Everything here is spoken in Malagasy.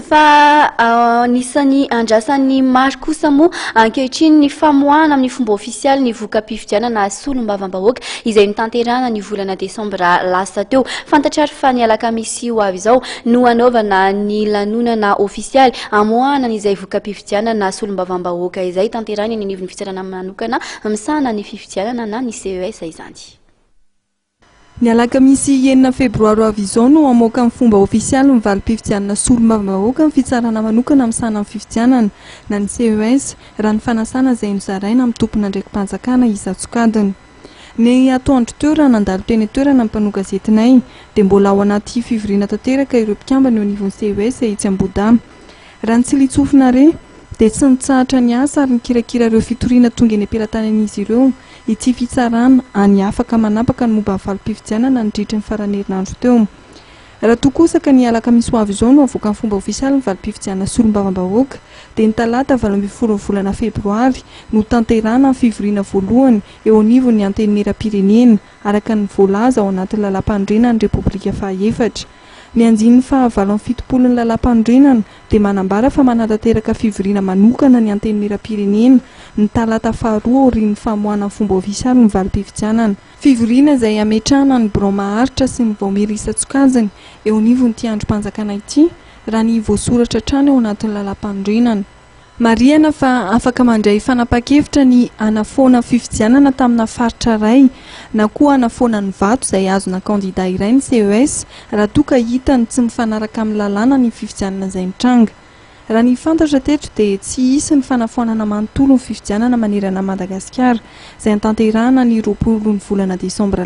fa anisany Andrasan'ny maro kosa moa ankehitriny ny famoahana amin'ny fomba ofisialy ny voka-pifidianana solombavambahoaka izay notanterahana ny volana desambra lasa teo. Fantatrary fa ny alakamisy ho avy izao no anaovana ny lanonana ofisialy hamoahana izay voka-pifidianana solombavambahoaka izay tanterahana ny anivon'ny fitsarana manokana misahana ny fifidianana na ny CES izany. Ny alakamisy 9 febroary avy izao no amoaka amin'ny fomba ofisialy ny voka-pifidianana solombavambahoaka ny fitsarana manokana misahana amin'ny fifidianana na ny CES raha ny fanasana izay nozaraina amin'ny tompona ndraiky mpanjakana izatsokadiny. Ny atoandro teo raha nandalo teny toerana mpanohy gazetinay dia mbola ao anaty fivoriana tanteraka ireo mpikambana eo anivon'ny CES itsy Amboda. Raha ny tsy litsofina re dia tsy nitsahatra ny asa ary nikirakira ireo fitoriana tonga eny am-pelatany an'izy ireo ity fitsarana any afaka manapaka ny momba voka-pifidianana nandritra ny farany herinandro teo. Raha toa kosa ka ny alakamisy ho avy izao no avoaka ny fomba ofisialy ny voka-pifidianana solombavambahoaka dia ny talata 12 volana febroary no tanterahana ny fivoriana voalohany eo anivon'ny antenimieram-pirenena araka ny voalaza ao anatin'ny lalam-pandrenana ny Repoblika faha-efatra. Ny anjin'ny fahavalon'ny fitopolon'ny lalam-pandrenana dia manambara fa manatanteraka fivoriana manokana ny antenimieram-pirenena ny talata faharoa aorian'ny famoahana ny fomba ofisialy ny voka-pifidianana. Fivoriana izay ametrahana ny birao maharitra sy ny vaomery isan-tsokajiny eo anivon'ity androm-panjakana ity raha ny voasoratra trano eo anatin'ny lalam-pandrenana. Marihana fa afaka mandray fanapa-kevitra ny anafoana fifidianana tamina faritra ray na koa anafoana ny vato izay azona kandida iray ny CES raha toa ka hitany tsy mifanaraka amin'ny lalàna ny fifidianana izay mitranga. Raha ny fantatra teto dia tsy hisy ny fanafoanana manontolo ny fifidianana manerana Madagasikara izay tanterahana ny 20 volana desambra.